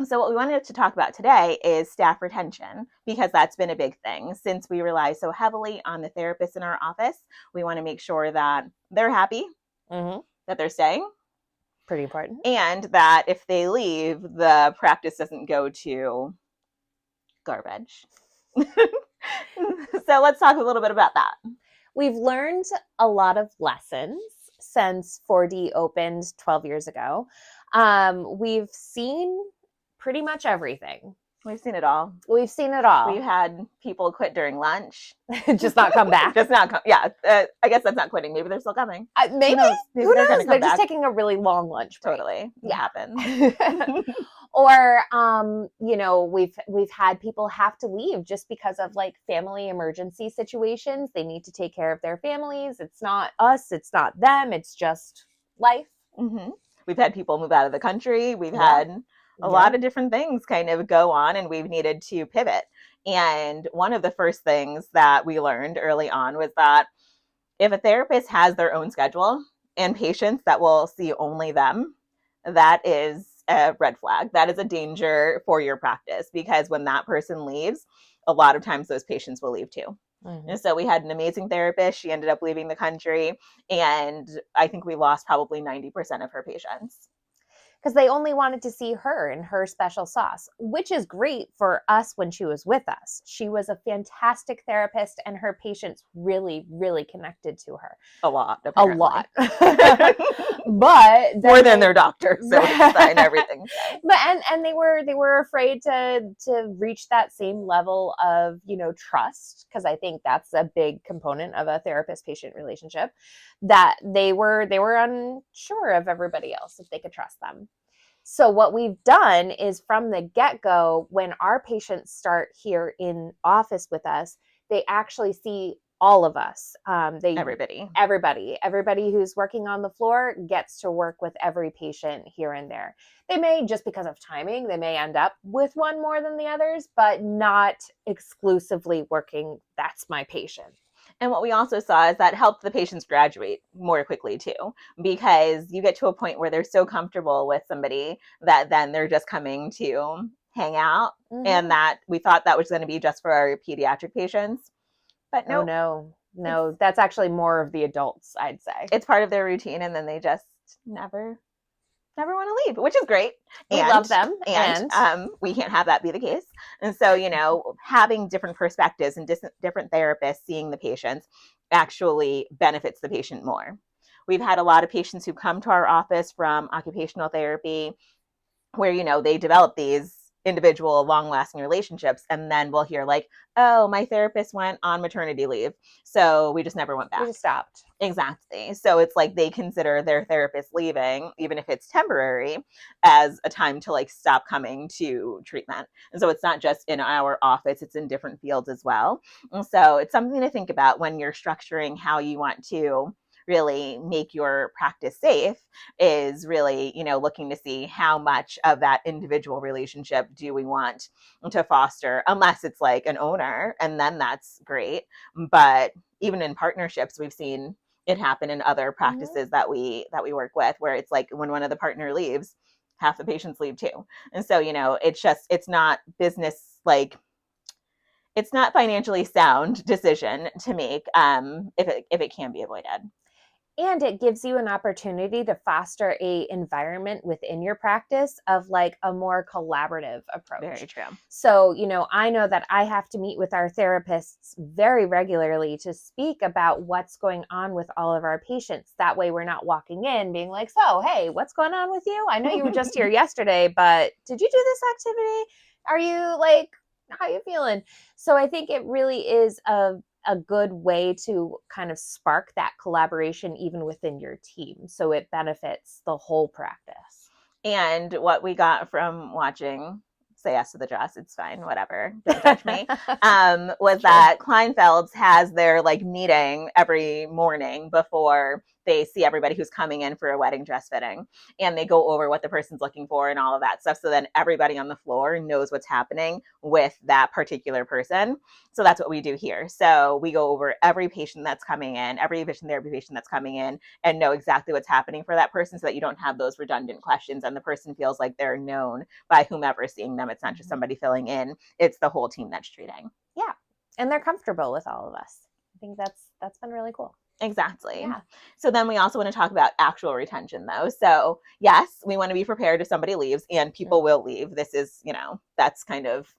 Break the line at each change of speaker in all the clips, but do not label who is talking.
So what we wanted to talk about today is staff retention, because that's been a big thing. Since we rely so heavily on the therapists in our office, we want to make sure that they're happy, that they're staying.
Pretty important.
And that if they leave, the practice doesn't go to garbage. So let's talk a little bit about that.
We've learned a lot of lessons since 4D opened 12 years ago. We've seen pretty much everything.
We've seen it all.
We've seen it all.
We've had people quit during lunch.
Just not come back.
Just not come. Yeah. I guess that's not quitting. Maybe they're still coming.
Maybe.
Who knows? Maybe
Who knows?
They're
They're
back.
just taking a really long lunch break.
Totally.
Yeah.
It happens.
Or, we've had people have to leave just because of like family emergency situations. They need to take care of their families. It's not us. It's not them. It's just life.
Mm-hmm. We've had people move out of the country. We've had a lot of different things kind of go on, and we've needed to pivot. And one of the first things that we learned early on was that if a therapist has their own schedule and patients that will see only them, that is a red flag. That is a danger for your practice, because when that person leaves, a lot of times those patients will leave too. And so we had an amazing therapist. She ended up leaving the country, and I think we lost probably 90% of her patients.
Because they only wanted to see her and her special sauce, which is great for us when she was with us. She was a fantastic therapist, and her patients really, really connected to her.
A lot, apparently.
A lot. But
more than their doctor, so it's fine, everything.
But and they were afraid to reach that same level of, trust, because I think that's a big component of a therapist-patient relationship, that they were unsure of everybody else if they could trust them. So what we've done is, from the get-go, when our patients start here in office with us, they actually see all of us. Everybody who's working on the floor gets to work with every patient here and there. They may, just because of timing, they may end up with one more than the others, but not exclusively working, that's my patient.
And what we also saw is that helped the patients graduate more quickly too, because you get to a point where they're so comfortable with somebody that then they're just coming to hang out. And that we thought that was going to be just for our pediatric patients. But
no, that's actually more of the adults, I'd say.
It's part of their routine, and then they just never want to leave, which is great.
We love them.
And we can't have that be the case. And so, having different perspectives and different therapists seeing the patients actually benefits the patient more. We've had a lot of patients who come to our office from occupational therapy where, they develop these individual long-lasting relationships, and then we'll hear like, oh, my therapist went on maternity leave, so we just never went back.
We just stopped.
Exactly. So it's like they consider their therapist leaving, even if it's temporary, as a time to like stop coming to treatment. And so it's not just in our office, it's in different fields as well. And so it's something to think about when you're structuring how you want to really make your practice safe, is really, looking to see how much of that individual relationship do we want to foster, unless it's like an owner, and then that's great. But even in partnerships, we've seen it happen in other practices that we work with, where it's like when one of the partner leaves, half the patients leave too. And so, it's not business, like, it's not financially sound decision to make if it can be avoided.
And it gives you an opportunity to foster a environment within your practice of like a more collaborative approach.
Very true.
So, I know that I have to meet with our therapists very regularly to speak about what's going on with all of our patients. That way we're not walking in being like, so, hey, what's going on with you? I know you were just here yesterday, but did you do this activity? Are you like, how are you feeling? So I think it really is a good way to kind of spark that collaboration even within your team, so it benefits the whole practice.
And what we got from watching Say Yes to the Dress, it's fine, whatever, don't touch me, was that Kleinfeld's has their like meeting every morning before they see everybody who's coming in for a wedding dress fitting, and they go over what the person's looking for and all of that stuff. So then everybody on the floor knows what's happening with that particular person. So that's what we do here. So we go over every patient that's coming in, every vision therapy patient that's coming in, and know exactly what's happening for that person, so that you don't have those redundant questions and the person feels like they're known by whomever is seeing them. It's not just somebody filling in, it's the whole team that's treating.
Yeah. And they're comfortable with all of us. I think that's been really cool.
Exactly.
Yeah.
So then we also want to talk about actual retention, though. So yes, we want to be prepared if somebody leaves, and people will leave. This is, that's kind of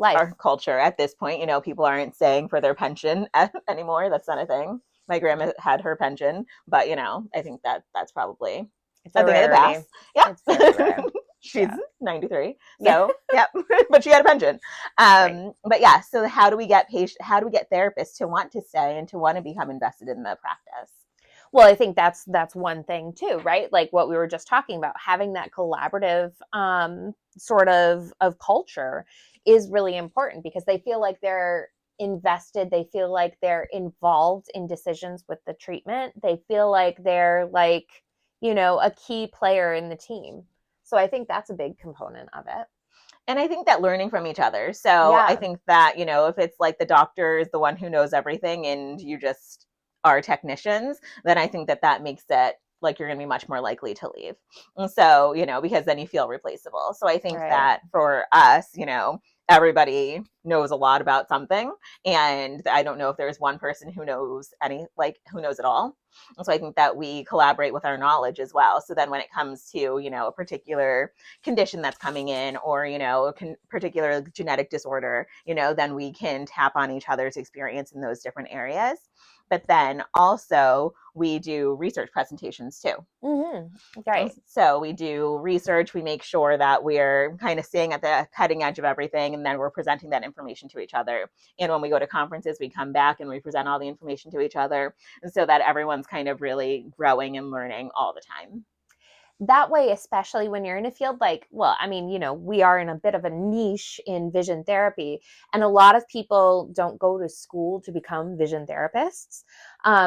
Life.
Our culture at this point. People aren't staying for their pension anymore. That's not a thing. My grandma had her pension, but I think that's probably
a thing of the past.
Yeah.
It's very rare.
She's 93. So yeah, but she had a pension. Right. But yeah, so how do we get therapists to want to stay and to want to become invested in the practice?
Well, I think that's one thing too, right? Like what we were just talking about, having that collaborative sort of culture is really important, because they feel like they're invested. They feel like they're involved in decisions with the treatment. They feel like they're like, a key player in the team. So I think that's a big component of it.
And I think that learning from each other. So I think that, if it's like the doctor is the one who knows everything and you just are technicians, then I think that makes it like you're going to be much more likely to leave. And so, because then you feel replaceable. So I think that for us, everybody knows a lot about something. And I don't know if there's one person who knows who knows it all. And so I think that we collaborate with our knowledge as well. So then when it comes to, a particular condition that's coming in, or, a particular genetic disorder, then we can tap on each other's experience in those different areas. But then also we do research presentations too.
Mm-hmm. Right.
So we do research. We make sure that we're kind of staying at the cutting edge of everything, and then we're presenting that information to each other. And when we go to conferences, we come back and we present all the information to each other, and so that everyone's kind of really growing and learning all the time.
That way, especially when you're in a field like, well, I mean, we are in a bit of a niche in vision therapy, and a lot of people don't go to school to become vision therapists.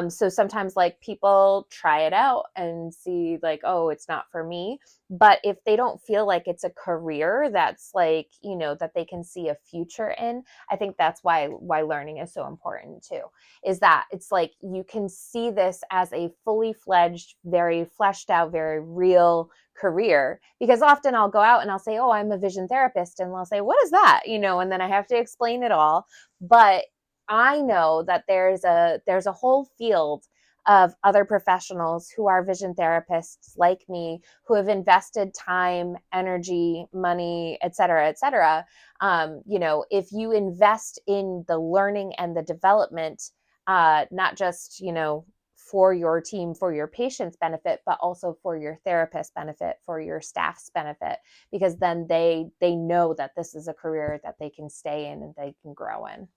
So sometimes like people try it out and see like, oh, it's not for me. But if they don't feel like it's a career that's like, that they can see a future in, I think that's why learning is so important too, is that it's like you can see this as a fully fledged, very fleshed out, very real career. Because often I'll go out and I'll say, oh, I'm a vision therapist. And they'll say, what is that? And then I have to explain it all. But I know that there's a whole field of other professionals who are vision therapists like me, who have invested time, energy, money, et cetera, et cetera. If you invest in the learning and the development, not just, for your team, for your patient's benefit, but also for your therapist benefit, for your staff's benefit, because then they know that this is a career that they can stay in and they can grow in.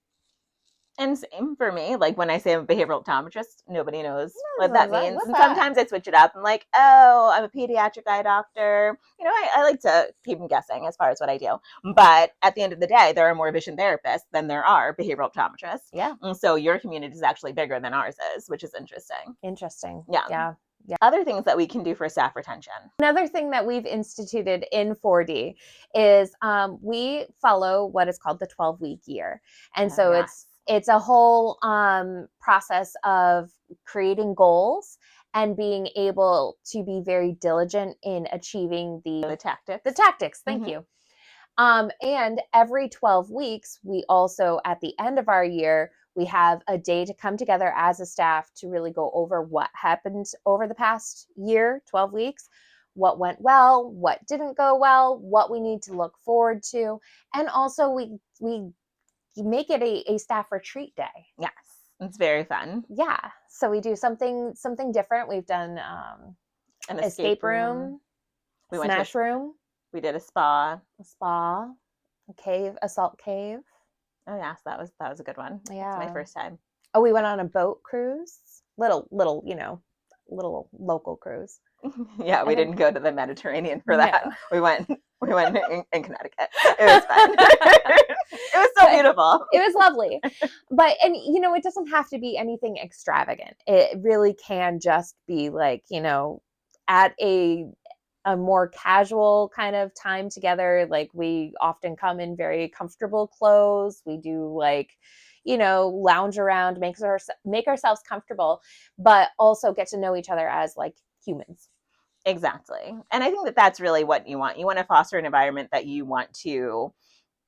And same for me. Like when I say I'm a behavioral optometrist, nobody knows what that means. And sometimes I switch it up. I'm like, oh, I'm a pediatric eye doctor. I like to keep them guessing as far as what I do. But at the end of the day, there are more vision therapists than there are behavioral optometrists.
Yeah.
And so your community is actually bigger than ours is, which is interesting.
Interesting.
Yeah.
Yeah. Yeah.
Other things that we can do for staff retention.
Another thing that we've instituted in 4D is we follow what is called the 12-week year. And so it's a whole process of creating goals and being able to be very diligent in achieving the tactics. Thank you. And every 12 weeks, we also, at the end of our year, we have a day to come together as a staff to really go over what happened over the past year, 12 weeks, what went well, what didn't go well, what we need to look forward to. And also we make it a staff retreat day.
Yes, it's very fun.
Yeah, so we do something different. We've done
an escape room.
We went to room.
We did a spa,
a cave, a salt cave.
Oh yes, that was a good one.
Yeah,
it's my first time.
Oh, we went on a boat cruise, little local cruise.
Yeah, we didn't go to the Mediterranean for that. No. We went in Connecticut. It was fun. It was so beautiful.
It was lovely. But, and, you know, it doesn't have to be anything extravagant. It really can just be like, you know, at a more casual kind of time together. Like, we often come in very comfortable clothes. We do, like, you know, lounge around, make ourselves comfortable, but also get to know each other as like humans.
Exactly. And I think that that's really what you want. You want to foster an environment that you want to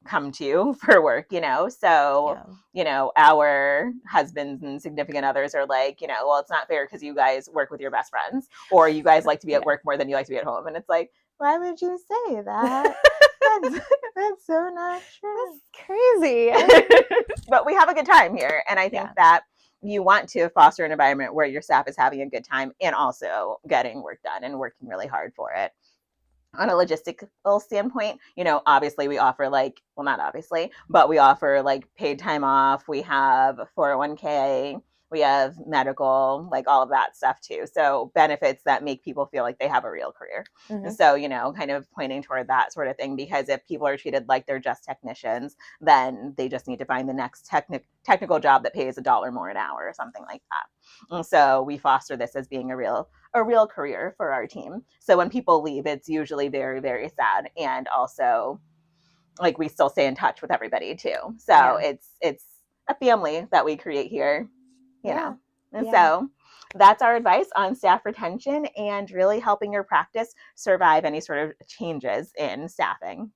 come to for work, you know? So,
Yeah.
you know, our husbands and significant others are like, you know, well, it's not fair because you guys work with your best friends, or you guys like to be at
Yeah.
work more than you like to be at home. And it's like, why would you say that? That's, that's so not true.
That's crazy.
But we have a good time here. And I think
Yeah.
that you want to foster an environment where your staff is having a good time and also getting work done and working really hard for it. On a logistical standpoint, you know, obviously we offer like, well, not obviously, but we offer like paid time off. We have 401k, we have medical, like all of that stuff too. So benefits that make people feel like they have a real career. And
Mm-hmm.
so, you know, kind of pointing toward that sort of thing, because if people are treated like they're just technicians, then they just need to find the next technical job that pays $1 more an hour or something like that. And so we foster this as being a real career for our team. So when people leave, it's usually very, very sad. And also, like, we still stay in touch with everybody too. So
Yeah.
it's a family that we create here, you
Yeah.
know. And
Yeah.
so that's our advice on staff retention and really helping your practice survive any sort of changes in staffing.